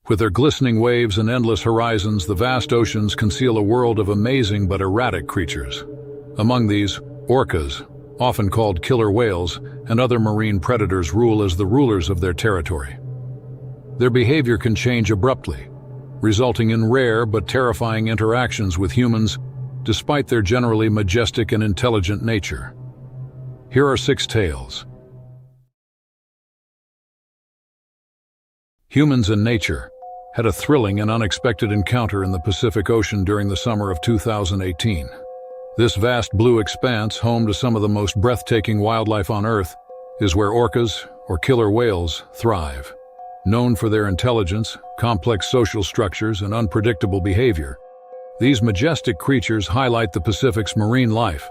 With their glistening waves and endless horizons, the vast oceans conceal a world of amazing but erratic creatures. Among these, orcas, often called killer whales, and other marine predators rule as the rulers of their territory. Their behavior can change abruptly, resulting in rare but terrifying interactions with humans, despite their generally majestic and intelligent nature. Here are 6 tales. Humans and nature had a thrilling and unexpected encounter in the Pacific Ocean during the summer of 2018. This vast blue expanse, home to some of the most breathtaking wildlife on Earth, is where orcas, or killer whales, thrive. Known for their intelligence, complex social structures, and unpredictable behavior, these majestic creatures highlight the Pacific's marine life.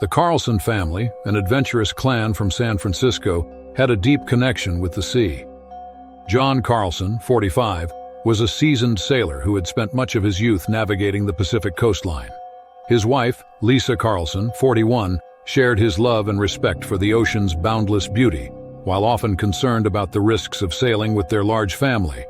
The Carlson family, an adventurous clan from San Francisco, had a deep connection with the sea. John Carlson, 45, was a seasoned sailor who had spent much of his youth navigating the Pacific coastline. His wife, Lisa Carlson, 41, shared his love and respect for the ocean's boundless beauty, while often concerned about the risks of sailing with their large family.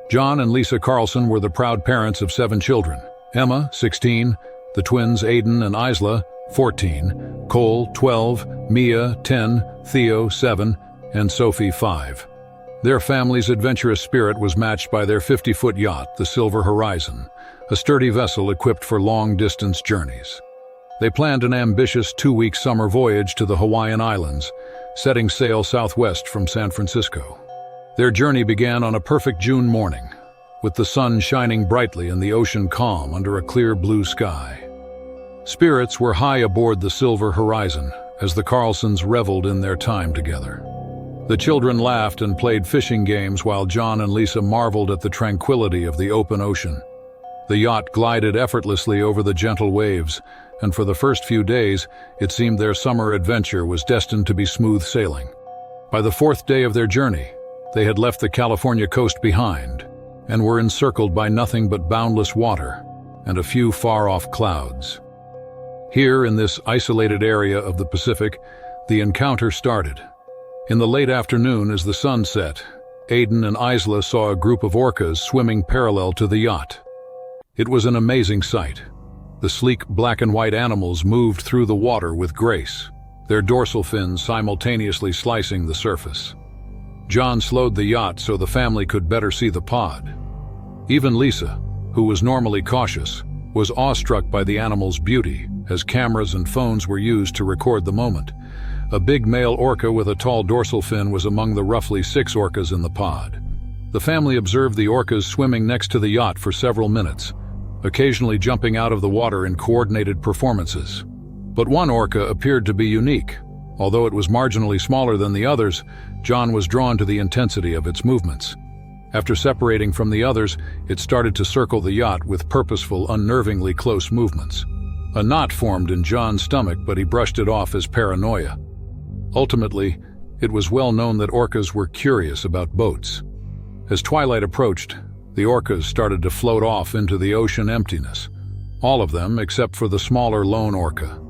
John and Lisa Carlson were the proud parents of 7 children: Emma, 16, the twins Aiden and Isla, 14, Cole, 12, Mia, 10, Theo, 7, and Sophie, 5. Their family's adventurous spirit was matched by their 50-foot yacht, the Silver Horizon, a sturdy vessel equipped for long-distance journeys. They planned an ambitious 2-week summer voyage to the Hawaiian Islands, setting sail southwest from San Francisco. Their journey began on a perfect June morning, with the sun shining brightly and the ocean calm under a clear blue sky. Spirits were high aboard the Silver Horizon as the Carlsons reveled in their time together. The children laughed and played fishing games while John and Lisa marveled at the tranquility of the open ocean. The yacht glided effortlessly over the gentle waves, and for the first few days, it seemed their summer adventure was destined to be smooth sailing. By the 4th day of their journey, they had left the California coast behind and were encircled by nothing but boundless water and a few far-off clouds. Here, in this isolated area of the Pacific, the encounter started. In the late afternoon, as the sun set, Aiden and Isla saw a group of orcas swimming parallel to the yacht. It was an amazing sight. The sleek black and white animals moved through the water with grace, their dorsal fins simultaneously slicing the surface. John slowed the yacht so the family could better see the pod. Even Lisa, who was normally cautious, was awestruck by the animal's beauty as cameras and phones were used to record the moment. A big male orca with a tall dorsal fin was among the roughly 6 orcas in the pod. The family observed the orcas swimming next to the yacht for several minutes, occasionally jumping out of the water in coordinated performances. But one orca appeared to be unique. Although it was marginally smaller than the others, John was drawn to the intensity of its movements. After separating from the others, it started to circle the yacht with purposeful, unnervingly close movements. A knot formed in John's stomach, but he brushed it off as paranoia. Ultimately, it was well known that orcas were curious about boats. As twilight approached, the orcas started to float off into the ocean emptiness, all of them except for the smaller lone orca.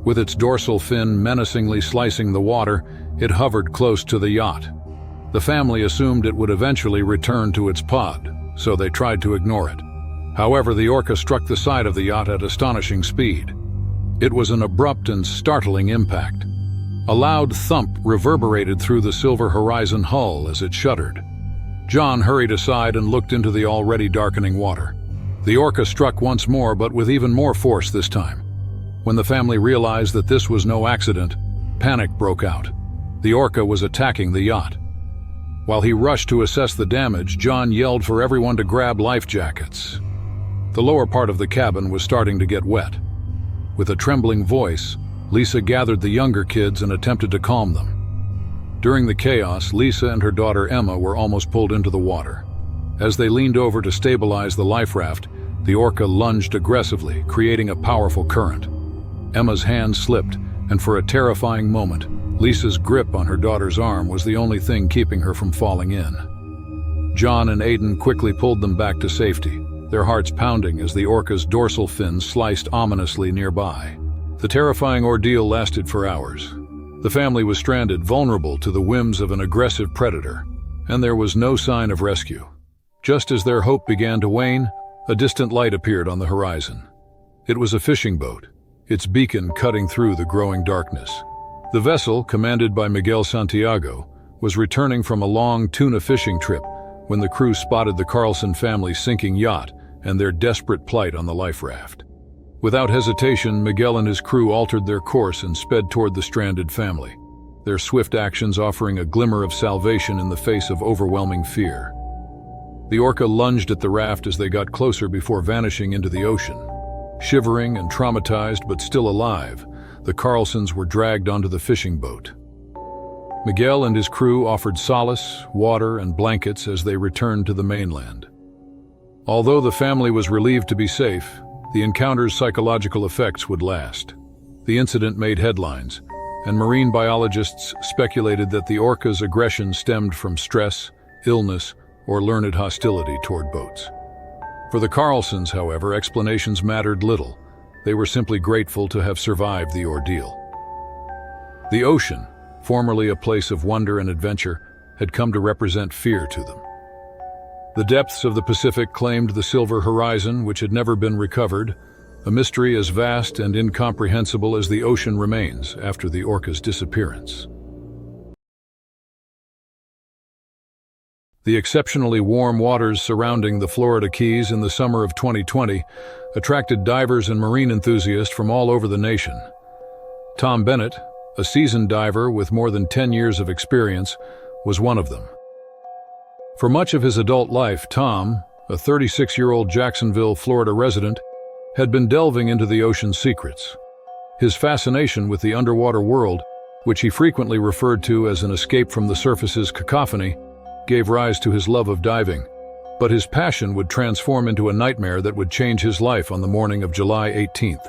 With its dorsal fin menacingly slicing the water, it hovered close to the yacht. The family assumed it would eventually return to its pod, so they tried to ignore it. However, the orca struck the side of the yacht at astonishing speed. It was an abrupt and startling impact. A loud thump reverberated through the Silver Horizon hull as it shuddered. John hurried aside and looked into the already darkening water. The orca struck once more, but with even more force this time. When the family realized that this was no accident, panic broke out. The orca was attacking the yacht. While he rushed to assess the damage, John yelled for everyone to grab life jackets. The lower part of the cabin was starting to get wet. With a trembling voice, Lisa gathered the younger kids and attempted to calm them. During the chaos, Lisa and her daughter Emma were almost pulled into the water. As they leaned over to stabilize the life raft, the orca lunged aggressively, creating a powerful current. Emma's hand slipped, and for a terrifying moment, Lisa's grip on her daughter's arm was the only thing keeping her from falling in. John and Aiden quickly pulled them back to safety, their hearts pounding as the orca's dorsal fin sliced ominously nearby. The terrifying ordeal lasted for hours. The family was stranded, vulnerable to the whims of an aggressive predator, and there was no sign of rescue. Just as their hope began to wane, a distant light appeared on the horizon. It was a fishing boat, its beacon cutting through the growing darkness. The vessel, commanded by Miguel Santiago, was returning from a long tuna fishing trip when the crew spotted the Carlson family's sinking yacht and their desperate plight on the life raft. Without hesitation, Miguel and his crew altered their course and sped toward the stranded family, their swift actions offering a glimmer of salvation in the face of overwhelming fear. The Orca lunged at the raft as they got closer before vanishing into the ocean. Shivering and traumatized but still alive, the Carlsons were dragged onto the fishing boat. Miguel and his crew offered solace, water, and blankets as they returned to the mainland. Although the family was relieved to be safe, the encounter's psychological effects would last. The incident made headlines, and marine biologists speculated that the orca's aggression stemmed from stress, illness, or learned hostility toward boats. For the Carlsons, however, explanations mattered little. They were simply grateful to have survived the ordeal. The ocean, formerly a place of wonder and adventure, had come to represent fear to them. The depths of the Pacific claimed the silver horizon, which had never been recovered, a mystery as vast and incomprehensible as the ocean remains after the orca's disappearance. The exceptionally warm waters surrounding the Florida Keys in the summer of 2020 attracted divers and marine enthusiasts from all over the nation. Tom Bennett, a seasoned diver with more than 10 years of experience, was one of them. For much of his adult life, Tom, a 36-year-old Jacksonville, Florida resident, had been delving into the ocean's secrets. His fascination with the underwater world, which he frequently referred to as an escape from the surface's cacophony, gave rise to his love of diving, but his passion would transform into a nightmare that would change his life on the morning of July 18th.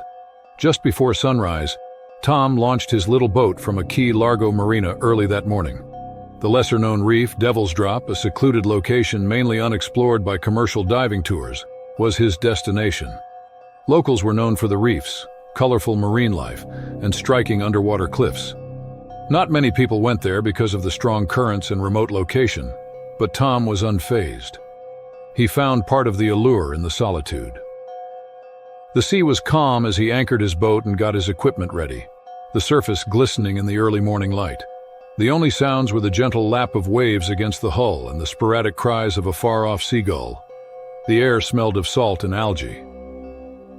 Just before sunrise, Tom launched his little boat from a Key Largo marina early that morning. The lesser-known reef, Devil's Drop, a secluded location mainly unexplored by commercial diving tours, was his destination. Locals were known for the reefs, colorful marine life, and striking underwater cliffs. Not many people went there because of the strong currents and remote location, but Tom was unfazed. He found part of the allure in the solitude. The sea was calm as he anchored his boat and got his equipment ready, the surface glistening in the early morning light. The only sounds were the gentle lap of waves against the hull and the sporadic cries of a far-off seagull. The air smelled of salt and algae.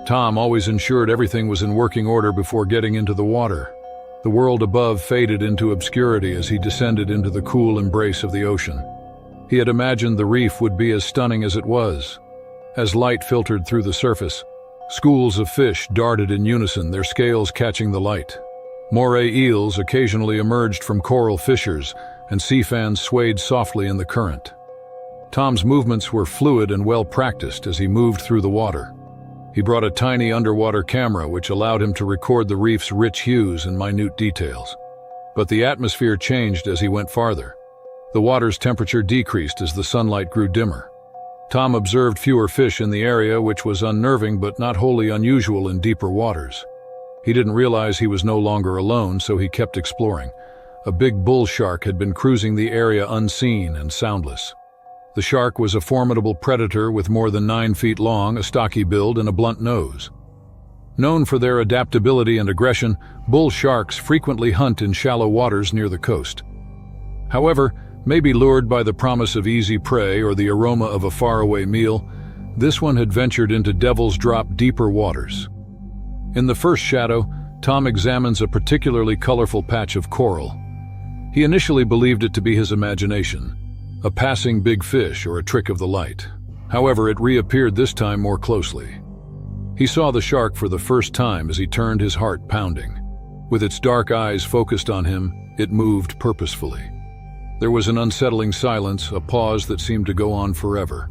Tom always ensured everything was in working order before getting into the water. The world above faded into obscurity as he descended into the cool embrace of the ocean. He had imagined the reef would be as stunning as it was. As light filtered through the surface, schools of fish darted in unison, their scales catching the light. Moray eels occasionally emerged from coral fissures, and sea fans swayed softly in the current. Tom's movements were fluid and well-practiced as he moved through the water. He brought a tiny underwater camera which allowed him to record the reef's rich hues and minute details. But the atmosphere changed as he went farther. The water's temperature decreased as the sunlight grew dimmer. Tom observed fewer fish in the area, which was unnerving but not wholly unusual in deeper waters. He didn't realize he was no longer alone, so he kept exploring. A big bull shark had been cruising the area unseen and soundless. The shark was a formidable predator with more than 9 feet long, a stocky build, and a blunt nose. Known for their adaptability and aggression, bull sharks frequently hunt in shallow waters near the coast. However, maybe lured by the promise of easy prey or the aroma of a faraway meal, this one had ventured into Devil's Drop deeper waters. In the first shadow, Tom examines a particularly colorful patch of coral. He initially believed it to be his imagination, a passing big fish or a trick of the light. However, it reappeared this time more closely. He saw the shark for the first time as he turned, his heart pounding. With its dark eyes focused on him, it moved purposefully. There was an unsettling silence, a pause that seemed to go on forever.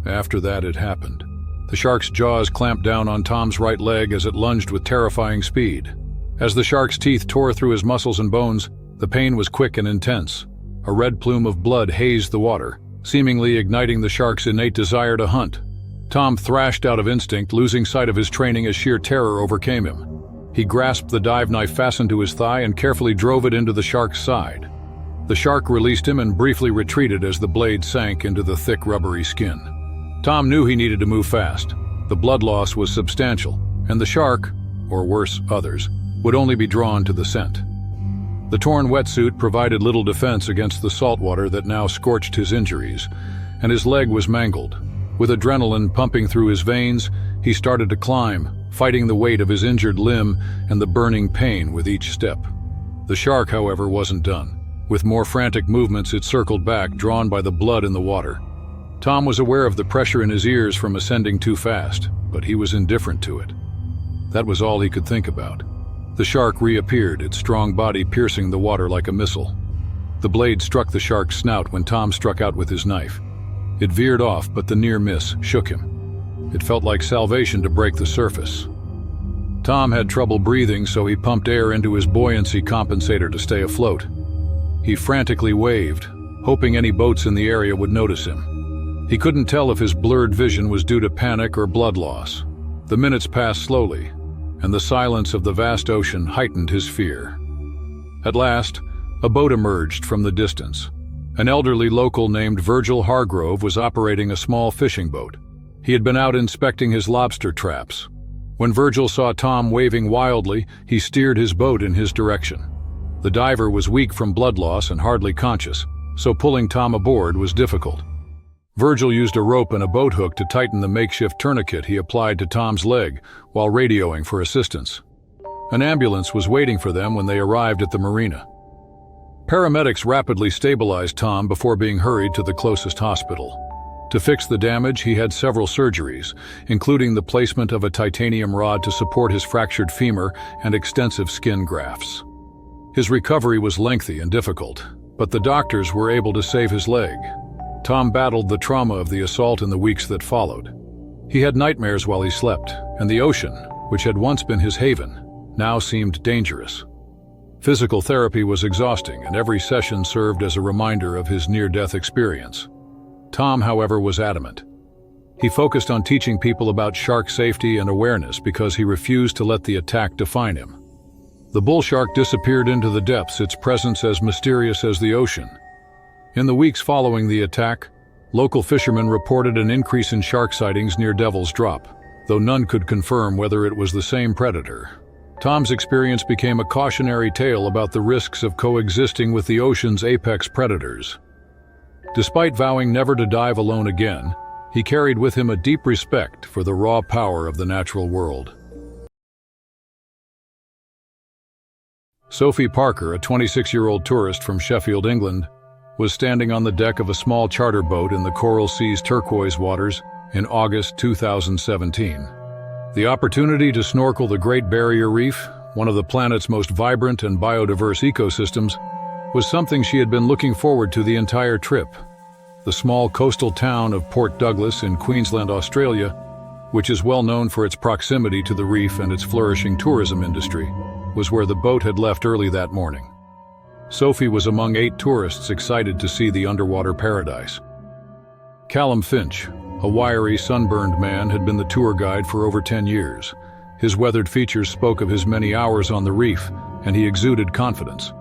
After that, it happened. The shark's jaws clamped down on Tom's right leg as it lunged with terrifying speed. As the shark's teeth tore through his muscles and bones, the pain was quick and intense. A red plume of blood hazed the water, seemingly igniting the shark's innate desire to hunt. Tom thrashed out of instinct, losing sight of his training as sheer terror overcame him. He grasped the dive knife fastened to his thigh and carefully drove it into the shark's side. The shark released him and briefly retreated as the blade sank into the thick, rubbery skin. Tom knew he needed to move fast. The blood loss was substantial, and the shark, or worse, others, would only be drawn to the scent. The torn wetsuit provided little defense against the salt water that now scorched his injuries, and his leg was mangled. With adrenaline pumping through his veins, he started to climb, fighting the weight of his injured limb and the burning pain with each step. The shark, however, wasn't done. With more frantic movements, it circled back, drawn by the blood in the water. Tom was aware of the pressure in his ears from ascending too fast, but he was indifferent to it. That was all he could think about. The shark reappeared, its strong body piercing the water like a missile. The blade struck the shark's snout when Tom struck out with his knife. It veered off, but the near miss shook him. It felt like salvation to break the surface. Tom had trouble breathing, so he pumped air into his buoyancy compensator to stay afloat. He frantically waved, hoping any boats in the area would notice him. He couldn't tell if his blurred vision was due to panic or blood loss. The minutes passed slowly, and the silence of the vast ocean heightened his fear. At last, a boat emerged from the distance. An elderly local named Virgil Hargrove was operating a small fishing boat. He had been out inspecting his lobster traps. When Virgil saw Tom waving wildly, he steered his boat in his direction. The diver was weak from blood loss and hardly conscious, so pulling Tom aboard was difficult. Virgil used a rope and a boat hook to tighten the makeshift tourniquet he applied to Tom's leg while radioing for assistance. An ambulance was waiting for them when they arrived at the marina. Paramedics rapidly stabilized Tom before being hurried to the closest hospital. To fix the damage, he had several surgeries, including the placement of a titanium rod to support his fractured femur and extensive skin grafts. His recovery was lengthy and difficult, but the doctors were able to save his leg. Tom battled the trauma of the assault in the weeks that followed. He had nightmares while he slept, and the ocean, which had once been his haven, now seemed dangerous. Physical therapy was exhausting, and every session served as a reminder of his near-death experience. Tom, however, was adamant. He focused on teaching people about shark safety and awareness because he refused to let the attack define him. The bull shark disappeared into the depths, its presence as mysterious as the ocean. In the weeks following the attack, local fishermen reported an increase in shark sightings near Devil's Drop, though none could confirm whether it was the same predator. Tom's experience became a cautionary tale about the risks of coexisting with the ocean's apex predators. Despite vowing never to dive alone again, he carried with him a deep respect for the raw power of the natural world. Sophie Parker, a 26-year-old tourist from Sheffield, England, was standing on the deck of a small charter boat in the Coral Sea's turquoise waters in August 2017. The opportunity to snorkel the Great Barrier Reef, one of the planet's most vibrant and biodiverse ecosystems, was something she had been looking forward to the entire trip. The small coastal town of Port Douglas in Queensland, Australia, which is well known for its proximity to the reef and its flourishing tourism industry, was where the boat had left early that morning. Sophie was among 8 tourists excited to see the underwater paradise. Callum Finch, a wiry, sunburned man, had been the tour guide for over 10 years. His weathered features spoke of his many hours on the reef, and he exuded confidence.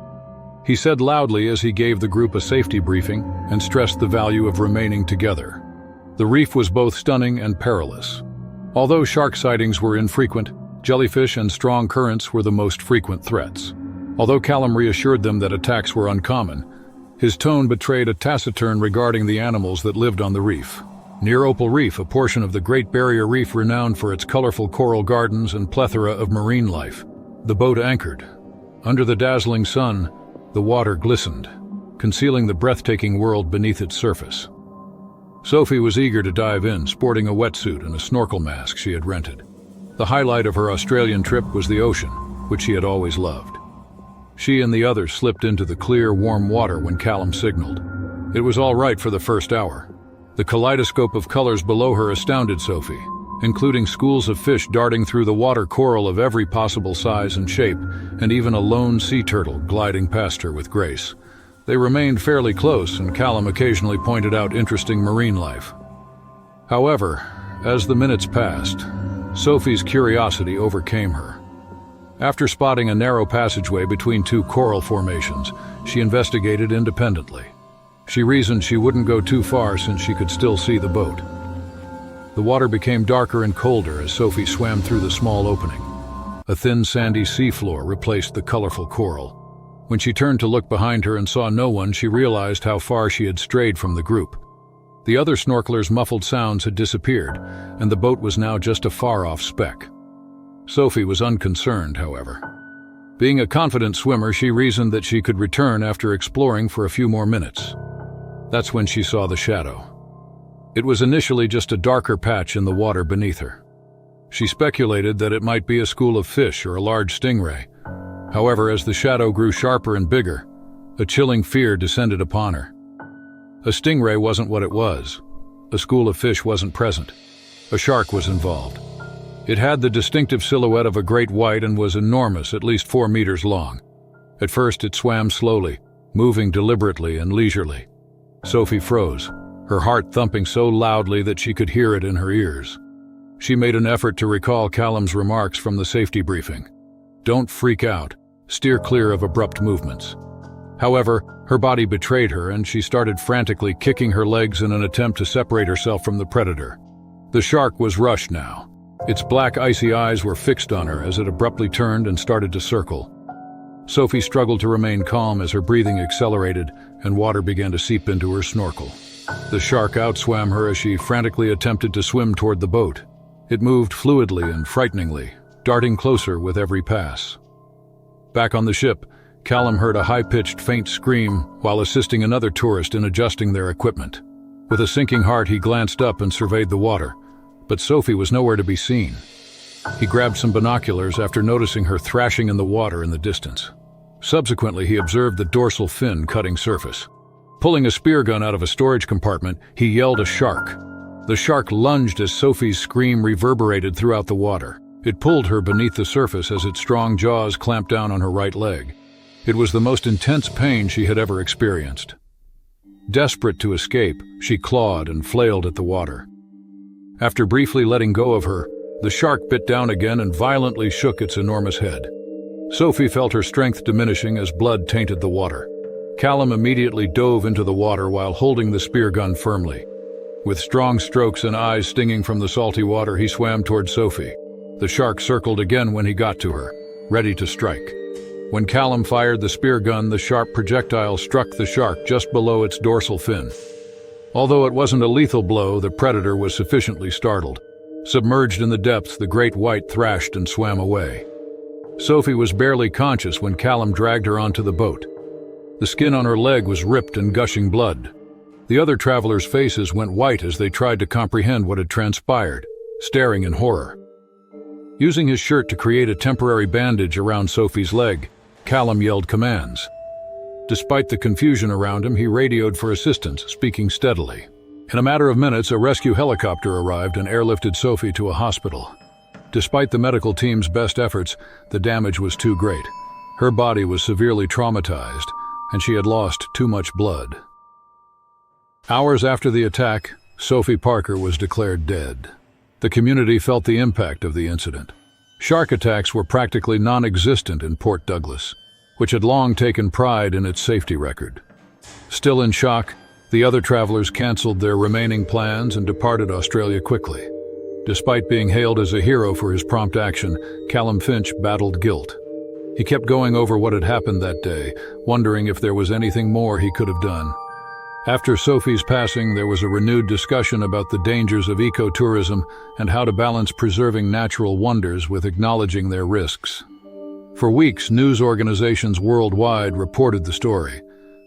He said loudly as he gave the group a safety briefing and stressed the value of remaining together. The reef was both stunning and perilous. Although shark sightings were infrequent, jellyfish and strong currents were the most frequent threats. Although Callum reassured them that attacks were uncommon, his tone betrayed a taciturn regarding the animals that lived on the reef. Near Opal Reef, a portion of the Great Barrier Reef renowned for its colorful coral gardens and plethora of marine life, the boat anchored. Under the dazzling sun, the water glistened, concealing the breathtaking world beneath its surface. Sophie was eager to dive in, sporting a wetsuit and a snorkel mask she had rented. The highlight of her Australian trip was the ocean, which she had always loved. She and the others slipped into the clear, warm water when Callum signaled. It was all right for the first hour. The kaleidoscope of colors below her astounded Sophie, including schools of fish darting through the water, coral of every possible size and shape, and even a lone sea turtle gliding past her with grace. They remained fairly close, and Callum occasionally pointed out interesting marine life. However, as the minutes passed, Sophie's curiosity overcame her. After spotting a narrow passageway between 2 coral formations, She investigated independently. She reasoned she wouldn't go too far since she could still see the boat. The water became darker and colder as Sophie swam through the small opening. A thin sandy seafloor replaced the colorful coral. When she turned to look behind her and saw no one, she realized how far she had strayed from the group. The other snorkelers' muffled sounds had disappeared, and the boat was now just a far-off speck. Sophie was unconcerned, however. Being a confident swimmer, she reasoned that she could return after exploring for a few more minutes. That's when she saw the shadow. It was initially just a darker patch in the water beneath her. She speculated that it might be a school of fish or a large stingray. However, as the shadow grew sharper and bigger, a chilling fear descended upon her. A stingray wasn't what it was. A school of fish wasn't present. A shark was involved. It had the distinctive silhouette of a great white and was enormous, at least 4 meters long. At first it swam slowly, moving deliberately and leisurely. Sophie froze, her heart thumping so loudly that she could hear it in her ears. She made an effort to recall Callum's remarks from the safety briefing. Don't freak out. Steer clear of abrupt movements. However, her body betrayed her and she started frantically kicking her legs in an attempt to separate herself from the predator. The shark was rushed now. Its black icy eyes were fixed on her as it abruptly turned and started to circle. Sophie struggled to remain calm as her breathing accelerated and water began to seep into her snorkel. The shark outswam her as she frantically attempted to swim toward the boat. It moved fluidly and frighteningly, darting closer with every pass. Back on the ship, Callum heard a high-pitched, faint scream while assisting another tourist in adjusting their equipment. With a sinking heart, he glanced up and surveyed the water, but Sophie was nowhere to be seen. He grabbed some binoculars after noticing her thrashing in the water in the distance. Subsequently, he observed the dorsal fin cutting surface. Pulling a spear gun out of a storage compartment, he yelled a shark. The shark lunged as Sophie's scream reverberated throughout the water. It pulled her beneath the surface as its strong jaws clamped down on her right leg. It was the most intense pain she had ever experienced. Desperate to escape, she clawed and flailed at the water. After briefly letting go of her, the shark bit down again and violently shook its enormous head. Sophie felt her strength diminishing as blood tainted the water. Callum immediately dove into the water while holding the spear gun firmly. With strong strokes and eyes stinging from the salty water, he swam toward Sophie. The shark circled again when he got to her, ready to strike. When Callum fired the spear gun, the sharp projectile struck the shark just below its dorsal fin. Although it wasn't a lethal blow, the predator was sufficiently startled. Submerged in the depths, the great white thrashed and swam away. Sophie was barely conscious when Callum dragged her onto the boat. The skin on her leg was ripped and gushing blood. The other travelers' faces went white as they tried to comprehend what had transpired, staring in horror. Using his shirt to create a temporary bandage around Sophie's leg, Callum yelled commands. Despite the confusion around him, he radioed for assistance, speaking steadily. In a matter of minutes, a rescue helicopter arrived and airlifted Sophie to a hospital. Despite the medical team's best efforts, the damage was too great. Her body was severely traumatized, and she had lost too much blood. Hours after the attack, Sophie Parker was declared dead. The community felt the impact of the incident. Shark attacks were practically non-existent in Port Douglas, which had long taken pride in its safety record. Still in shock, the other travelers canceled their remaining plans and departed Australia quickly. Despite being hailed as a hero for his prompt action, Callum Finch battled guilt. He kept going over what had happened that day, wondering if there was anything more he could have done. After Sophie's passing, there was a renewed discussion about the dangers of ecotourism and how to balance preserving natural wonders with acknowledging their risks. For weeks, news organizations worldwide reported the story,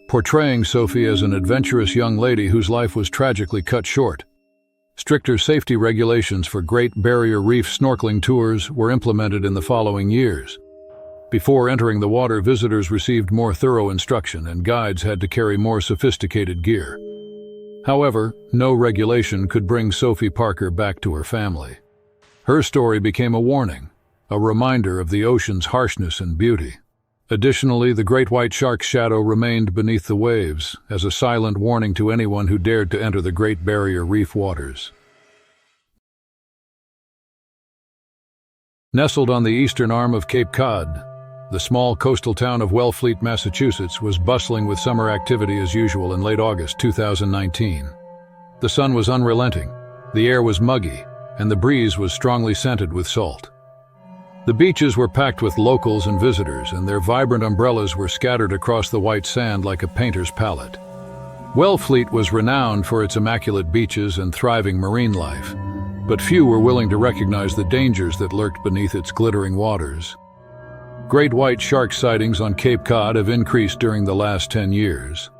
portraying Sophie as an adventurous young lady whose life was tragically cut short. Stricter safety regulations for Great Barrier Reef snorkeling tours were implemented in the following years. Before entering the water, visitors received more thorough instruction and guides had to carry more sophisticated gear. However, no regulation could bring Sophie Parker back to her family. Her story became a warning, a reminder of the ocean's harshness and beauty. Additionally, the great white shark's shadow remained beneath the waves as a silent warning to anyone who dared to enter the Great Barrier Reef waters. Nestled on the eastern arm of Cape Cod, The small coastal town of Wellfleet, Massachusetts, was bustling with summer activity as usual in late August 2019. The sun was unrelenting, the air was muggy, and the breeze was strongly scented with salt. The beaches were packed with locals and visitors, and their vibrant umbrellas were scattered across the white sand like a painter's palette. Wellfleet was renowned for its immaculate beaches and thriving marine life, but few were willing to recognize the dangers that lurked beneath its glittering waters. Great white shark sightings on Cape Cod have increased during the last 10 years.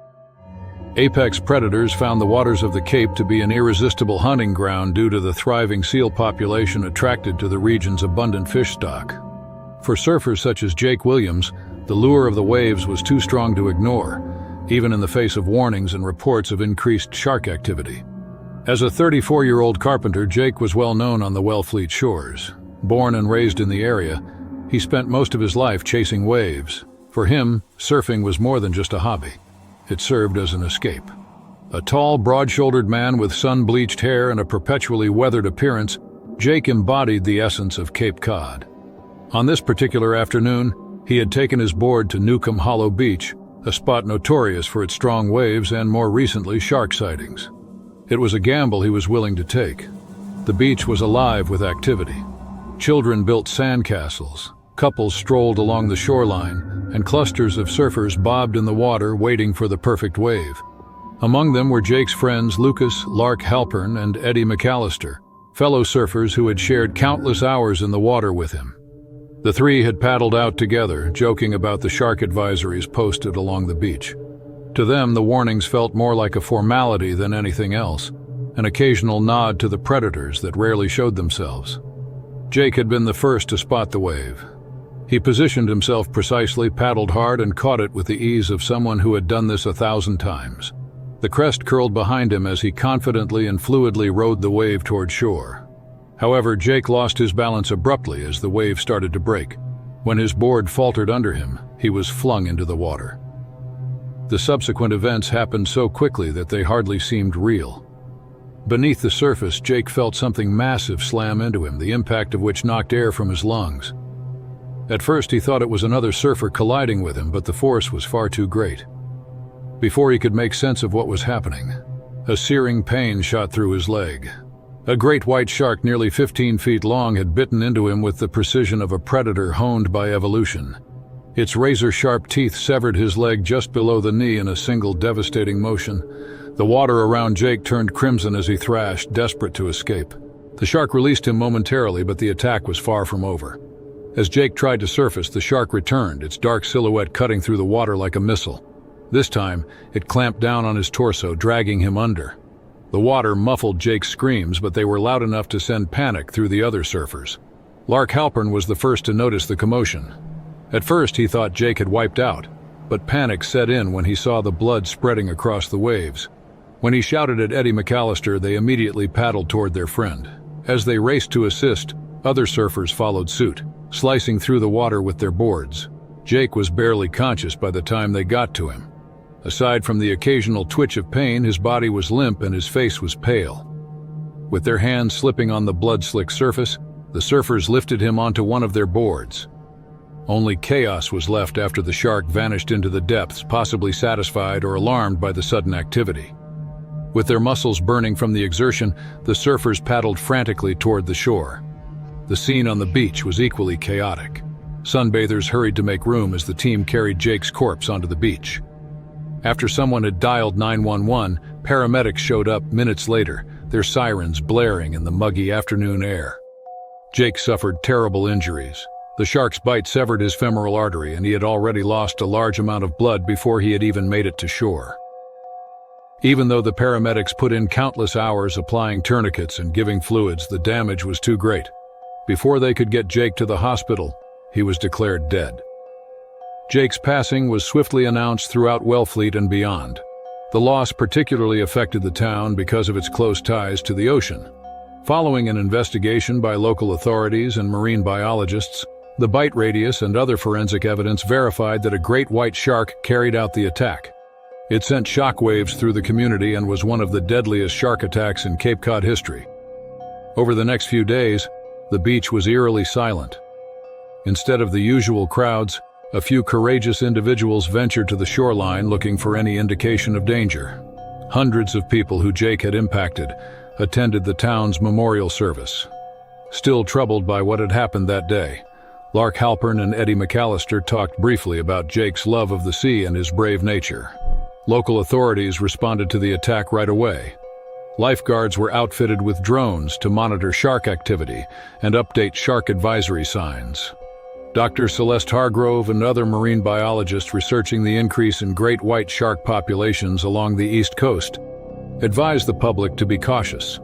Apex predators found the waters of the Cape to be an irresistible hunting ground due to the thriving seal population attracted to the region's abundant fish stock. For surfers such as Jake Williams, the lure of the waves was too strong to ignore, even in the face of warnings and reports of increased shark activity. As a 34-year-old carpenter, Jake was well known on the Wellfleet shores. Born and raised in the area, he spent most of his life chasing waves. For him, surfing was more than just a hobby. It served as an escape. A tall, broad-shouldered man with sun-bleached hair and a perpetually weathered appearance, Jake embodied the essence of Cape Cod. On this particular afternoon, he had taken his board to Newcomb Hollow Beach, a spot notorious for its strong waves and, more recently, shark sightings. It was a gamble he was willing to take. The beach was alive with activity. Children built sandcastles, couples strolled along the shoreline, and clusters of surfers bobbed in the water waiting for the perfect wave. Among them were Jake's friends Lucas, Lark Halpern, and Eddie McAllister, fellow surfers who had shared countless hours in the water with him. The three had paddled out together, joking about the shark advisories posted along the beach. To them, the warnings felt more like a formality than anything else, an occasional nod to the predators that rarely showed themselves. Jake had been the first to spot the wave. He positioned himself precisely, paddled hard, and caught it with the ease of someone who had done this 1,000 times. The crest curled behind him as he confidently and fluidly rode the wave toward shore. However, Jake lost his balance abruptly as the wave started to break. When his board faltered under him, he was flung into the water. The subsequent events happened so quickly that they hardly seemed real. Beneath the surface, Jake felt something massive slam into him, the impact of which knocked air from his lungs. At first, he thought it was another surfer colliding with him, but the force was far too great. Before he could make sense of what was happening, a searing pain shot through his leg. A great white shark nearly 15 feet long had bitten into him with the precision of a predator honed by evolution. Its razor-sharp teeth severed his leg just below the knee in a single devastating motion. The water around Jake turned crimson as he thrashed, desperate to escape. The shark released him momentarily, but the attack was far from over. As Jake tried to surface, the shark returned, its dark silhouette cutting through the water like a missile. This time, it clamped down on his torso, dragging him under. The water muffled Jake's screams, but they were loud enough to send panic through the other surfers. Lark Halpern was the first to notice the commotion. At first, he thought Jake had wiped out, but panic set in when he saw the blood spreading across the waves. When he shouted at Eddie McAllister, they immediately paddled toward their friend. As they raced to assist, other surfers followed suit, slicing through the water with their boards. Jake was barely conscious by the time they got to him. Aside from the occasional twitch of pain, his body was limp and his face was pale. With their hands slipping on the blood-slick surface, the surfers lifted him onto one of their boards. Only chaos was left after the shark vanished into the depths, possibly satisfied or alarmed by the sudden activity. With their muscles burning from the exertion, the surfers paddled frantically toward the shore. The scene on the beach was equally chaotic. Sunbathers hurried to make room as the team carried Jake's corpse onto the beach. After someone had dialed 911, paramedics showed up minutes later, their sirens blaring in the muggy afternoon air. Jake suffered terrible injuries. The shark's bite severed his femoral artery, and he had already lost a large amount of blood before he had even made it to shore. Even though the paramedics put in countless hours applying tourniquets and giving fluids, the damage was too great. Before they could get Jake to the hospital, he was declared dead. Jake's passing was swiftly announced throughout Wellfleet and beyond. The loss particularly affected the town because of its close ties to the ocean. Following an investigation by local authorities and marine biologists, the bite radius and other forensic evidence verified that a great white shark carried out the attack. It sent shockwaves through the community and was one of the deadliest shark attacks in Cape Cod history. Over the next few days, the beach was eerily silent. Instead of the usual crowds, A few courageous individuals ventured to the shoreline looking for any indication of danger. Hundreds of people who Jake had impacted attended the town's memorial service. Still troubled by what had happened that day, Lark Halpern and Eddie McAllister talked briefly about Jake's love of the sea and his brave nature. Local authorities responded to the attack right away. Lifeguards were outfitted with drones to monitor shark activity and update shark advisory signs. Dr. Celeste Hargrove and other marine biologists researching the increase in great white shark populations along the East Coast advised the public to be cautious.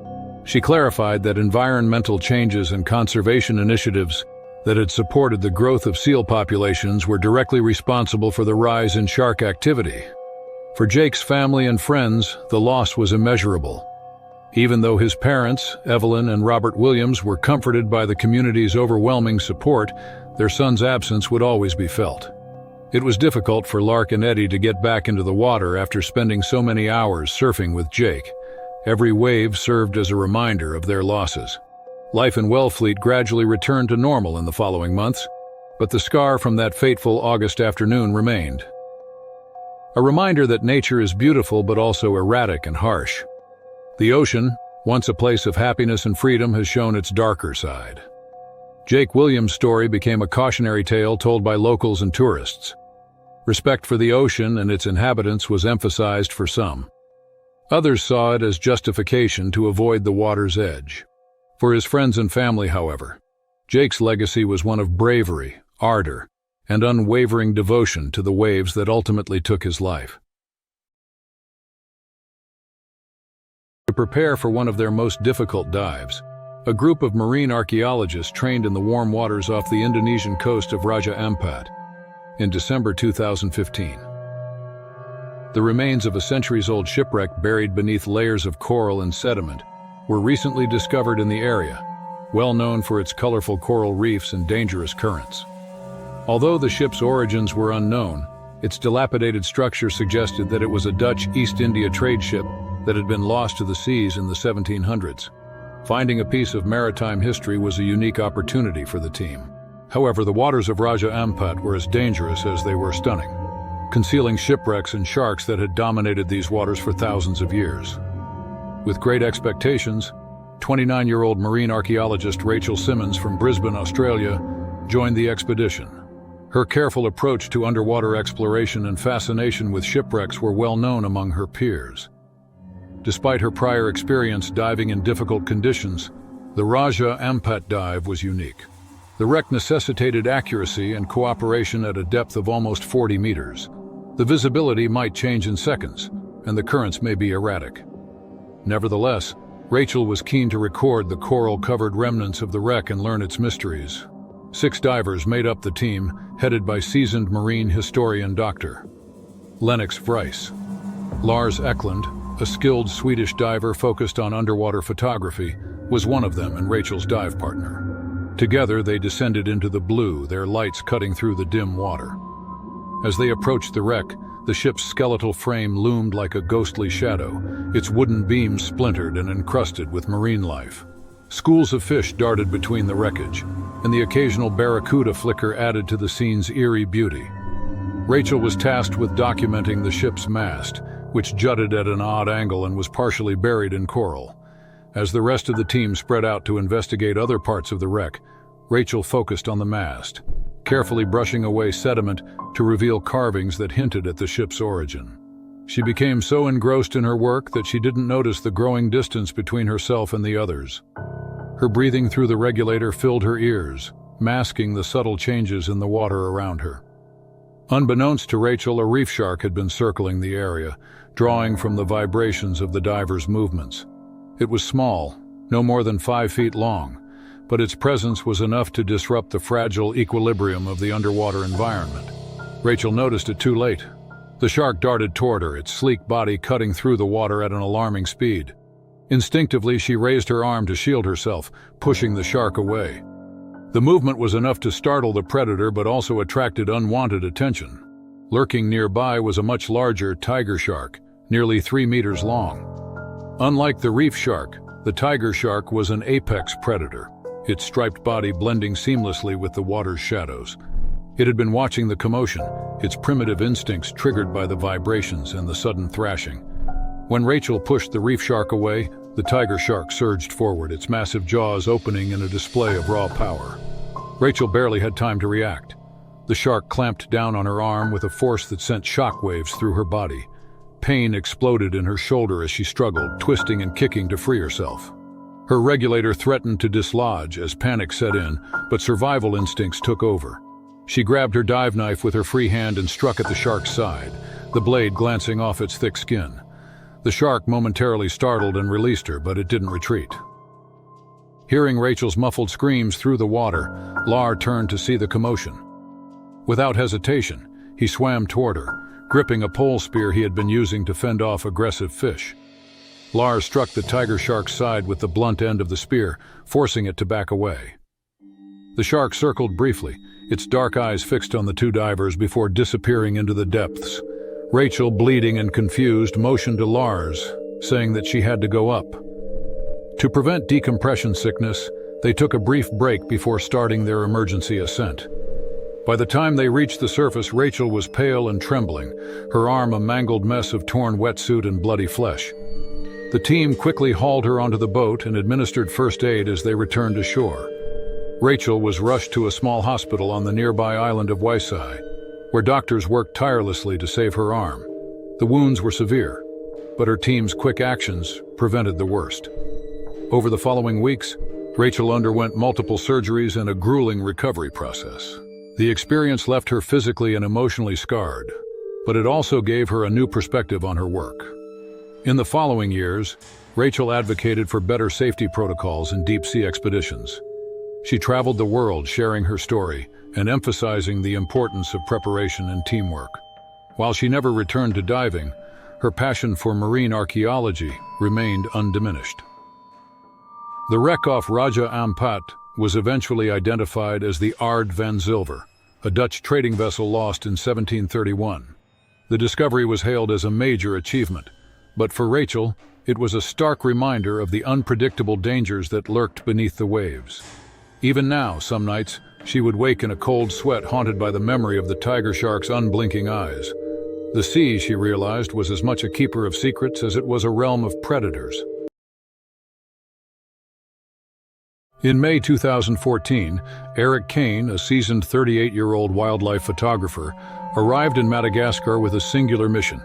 She clarified that environmental changes and conservation initiatives that had supported the growth of seal populations were directly responsible for the rise in shark activity. For Jake's family and friends, the loss was immeasurable. Even though his parents, Evelyn and Robert Williams, were comforted by the community's overwhelming support, their son's absence would always be felt. It was difficult for Lark and Eddie to get back into the water after spending so many hours surfing with Jake. Every wave served as a reminder of their losses. Life in Wellfleet gradually returned to normal in the following months, but the scar from that fateful August afternoon remained. A reminder that nature is beautiful but also erratic and harsh. The ocean, once a place of happiness and freedom, has shown its darker side. Jake Williams' story became a cautionary tale told by locals and tourists. Respect for the ocean and its inhabitants was emphasized for some. Others saw it as justification to avoid the water's edge. For his friends and family, however, Jake's legacy was one of bravery, ardor, and unwavering devotion to the waves that ultimately took his life. To prepare for one of their most difficult dives, a group of marine archaeologists trained in the warm waters off the Indonesian coast of Raja Ampat in December 2015. The remains of a centuries-old shipwreck buried beneath layers of coral and sediment were recently discovered in the area, well known for its colorful coral reefs and dangerous currents. Although the ship's origins were unknown, its dilapidated structure suggested that it was a Dutch East India trade ship that had been lost to the seas in the 1700s. Finding a piece of maritime history was a unique opportunity for the team. However, the waters of Raja Ampat were as dangerous as they were stunning, concealing shipwrecks and sharks that had dominated these waters for thousands of years. With great expectations, 29-year-old marine archaeologist Rachel Simmons from Brisbane, Australia, joined the expedition. Her careful approach to underwater exploration and fascination with shipwrecks were well known among her peers. Despite her prior experience diving in difficult conditions, the Raja Ampat dive was unique. The wreck necessitated accuracy and cooperation at a depth of almost 40 meters. The visibility might change in seconds, and the currents may be erratic. Nevertheless, Rachel was keen to record the coral-covered remnants of the wreck and learn its mysteries. 6 divers made up the team, headed by seasoned marine historian Dr. Lennox Vries. Lars Eklund, a skilled Swedish diver focused on underwater photography, was one of them and Rachel's dive partner. Together, they descended into the blue, their lights cutting through the dim water. As they approached the wreck, the ship's skeletal frame loomed like a ghostly shadow, its wooden beams splintered and encrusted with marine life. Schools of fish darted between the wreckage, and the occasional barracuda flicker added to the scene's eerie beauty. Rachel was tasked with documenting the ship's mast, which jutted at an odd angle and was partially buried in coral. As the rest of the team spread out to investigate other parts of the wreck, Rachel focused on the mast, carefully brushing away sediment to reveal carvings that hinted at the ship's origin. She became so engrossed in her work that she didn't notice the growing distance between herself and the others. Her breathing through the regulator filled her ears, masking the subtle changes in the water around her. Unbeknownst to Rachel, a reef shark had been circling the area, drawing from the vibrations of the diver's movements. It was small, no more than 5 feet long, but its presence was enough to disrupt the fragile equilibrium of the underwater environment. Rachel noticed it too late. The shark darted toward her, its sleek body cutting through the water at an alarming speed. Instinctively, she raised her arm to shield herself, pushing the shark away. The movement was enough to startle the predator but also attracted unwanted attention. Lurking nearby was a much larger tiger shark, nearly 3 meters long. Unlike the reef shark, the tiger shark was an apex predator, its striped body blending seamlessly with the water's shadows. It had been watching the commotion, its primitive instincts triggered by the vibrations and the sudden thrashing. When Rachel pushed the reef shark away, the tiger shark surged forward, its massive jaws opening in a display of raw power. Rachel barely had time to react. The shark clamped down on her arm with a force that sent shockwaves through her body. Pain exploded in her shoulder as she struggled, twisting and kicking to free herself. Her regulator threatened to dislodge as panic set in, but survival instincts took over. She grabbed her dive knife with her free hand and struck at the shark's side, the blade glancing off its thick skin. The shark momentarily startled and released her, but it didn't retreat. Hearing Rachel's muffled screams through the water, Lar turned to see the commotion. Without hesitation, he swam toward her, gripping a pole spear he had been using to fend off aggressive fish. Lar struck the tiger shark's side with the blunt end of the spear, forcing it to back away. The shark circled briefly, its dark eyes fixed on the two divers before disappearing into the depths. Rachel, bleeding and confused, motioned to Lars, saying that she had to go up. To prevent decompression sickness, they took a brief break before starting their emergency ascent. By the time they reached the surface, Rachel was pale and trembling, her arm a mangled mess of torn wetsuit and bloody flesh. The team quickly hauled her onto the boat and administered first aid as they returned to shore. Rachel was rushed to a small hospital on the nearby island of Waisai, where doctors worked tirelessly to save her arm. The wounds were severe, but her team's quick actions prevented the worst. Over the following weeks, Rachel underwent multiple surgeries and a grueling recovery process. The experience left her physically and emotionally scarred, but it also gave her a new perspective on her work. In the following years, Rachel advocated for better safety protocols in deep-sea expeditions. She traveled the world sharing her story and emphasizing the importance of preparation and teamwork. While she never returned to diving, her passion for marine archaeology remained undiminished. The wreck off Raja Ampat was eventually identified as the Aard van Zilver, a Dutch trading vessel lost in 1731. The discovery was hailed as a major achievement, but for Rachel, it was a stark reminder of the unpredictable dangers that lurked beneath the waves. Even now, some nights, she would wake in a cold sweat haunted by the memory of the tiger shark's unblinking eyes. The sea, she realized, was as much a keeper of secrets as it was a realm of predators. In May 2014, Eric Kane, a seasoned 38-year-old wildlife photographer, arrived in Madagascar with a singular mission: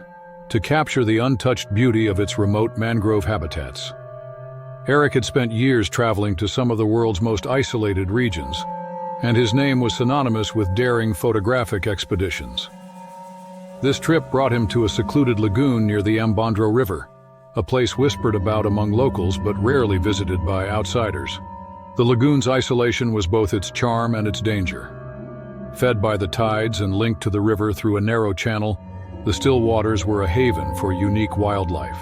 to capture the untouched beauty of its remote mangrove habitats. Eric had spent years traveling to some of the world's most isolated regions, and his name was synonymous with daring photographic expeditions. This trip brought him to a secluded lagoon near the Ambondro River, a place whispered about among locals but rarely visited by outsiders. The lagoon's isolation was both its charm and its danger. Fed by the tides and linked to the river through a narrow channel, the still waters were a haven for unique wildlife.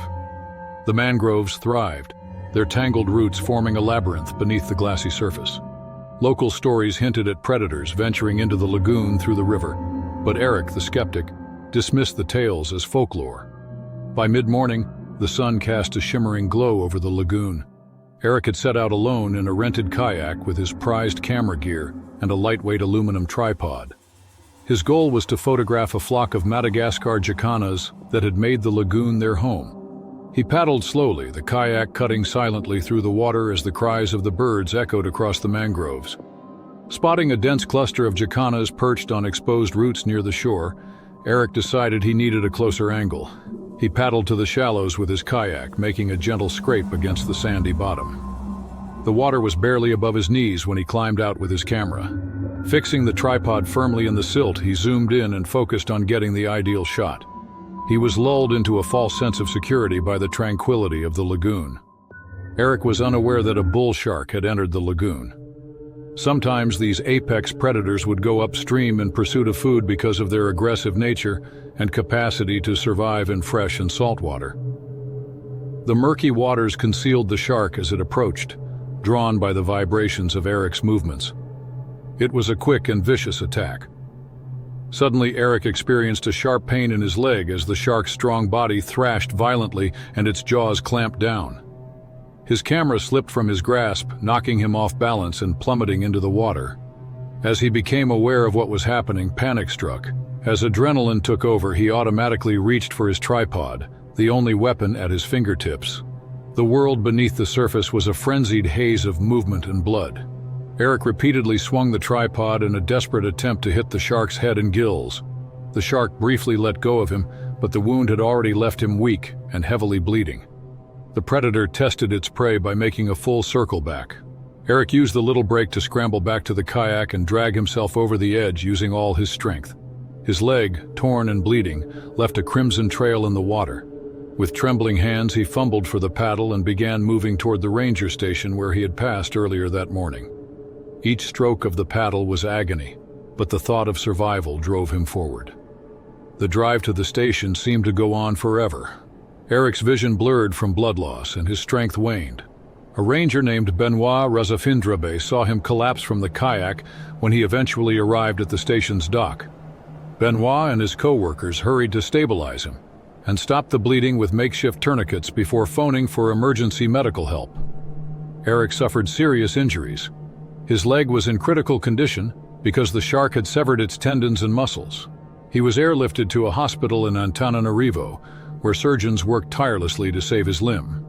The mangroves thrived, their tangled roots forming a labyrinth beneath the glassy surface. Local stories hinted at predators venturing into the lagoon through the river, but Eric, the skeptic, dismissed the tales as folklore. By mid-morning, the sun cast a shimmering glow over the lagoon. Eric had set out alone in a rented kayak with his prized camera gear and a lightweight aluminum tripod. His goal was to photograph a flock of Madagascar jacanas that had made the lagoon their home. He paddled slowly, the kayak cutting silently through the water as the cries of the birds echoed across the mangroves. Spotting a dense cluster of jacanas perched on exposed roots near the shore, Eric decided he needed a closer angle. He paddled to the shallows with his kayak, making a gentle scrape against the sandy bottom. The water was barely above his knees when he climbed out with his camera. Fixing the tripod firmly in the silt, he zoomed in and focused on getting the ideal shot. He was lulled into a false sense of security by the tranquility of the lagoon. Eric was unaware that a bull shark had entered the lagoon. Sometimes these apex predators would go upstream in pursuit of food because of their aggressive nature and capacity to survive in fresh and salt water. The murky waters concealed the shark as it approached, drawn by the vibrations of Eric's movements. It was a quick and vicious attack. Suddenly, Eric experienced a sharp pain in his leg as the shark's strong body thrashed violently and its jaws clamped down. His camera slipped from his grasp, knocking him off balance and plummeting into the water. As he became aware of what was happening, panic struck. As adrenaline took over, he automatically reached for his tripod, the only weapon at his fingertips. The world beneath the surface was a frenzied haze of movement and blood. Eric repeatedly swung the tripod in a desperate attempt to hit the shark's head and gills. The shark briefly let go of him, but the wound had already left him weak and heavily bleeding. The predator tested its prey by making a full circle back. Eric used the little break to scramble back to the kayak and drag himself over the edge using all his strength. His leg, torn and bleeding, left a crimson trail in the water. With trembling hands, he fumbled for the paddle and began moving toward the ranger station where he had passed earlier that morning. Each stroke of the paddle was agony, but the thought of survival drove him forward. The drive to the station seemed to go on forever. Eric's vision blurred from blood loss and his strength waned. A ranger named Benoit Razafindrabe saw him collapse from the kayak when he eventually arrived at the station's dock. Benoit and his co-workers hurried to stabilize him and stopped the bleeding with makeshift tourniquets before phoning for emergency medical help. Eric suffered serious injuries. His leg was in critical condition because the shark had severed its tendons and muscles. He was airlifted to a hospital in Antananarivo, where surgeons worked tirelessly to save his limb.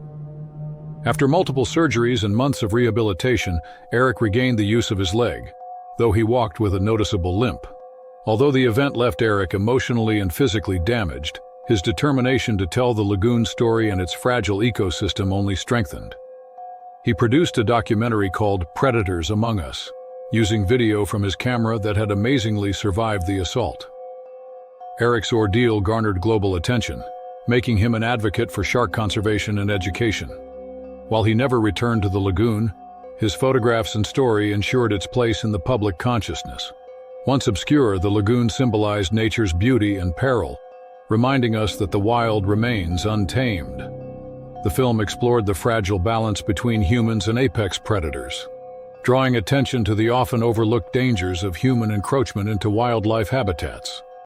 After multiple surgeries and months of rehabilitation, Eric regained the use of his leg, though he walked with a noticeable limp. Although the event left Eric emotionally and physically damaged, his determination to tell the lagoon story and its fragile ecosystem only strengthened. He produced a documentary called Predators Among Us, using video from his camera that had amazingly survived the assault. Eric's ordeal garnered global attention, making him an advocate for shark conservation and education. While he never returned to the lagoon, his photographs and story ensured its place in the public consciousness. Once obscure, the lagoon symbolized nature's beauty and peril, reminding us that the wild remains untamed. The film explored the fragile balance between humans and apex predators, drawing attention to the often overlooked dangers of human encroachment into wildlife habitats.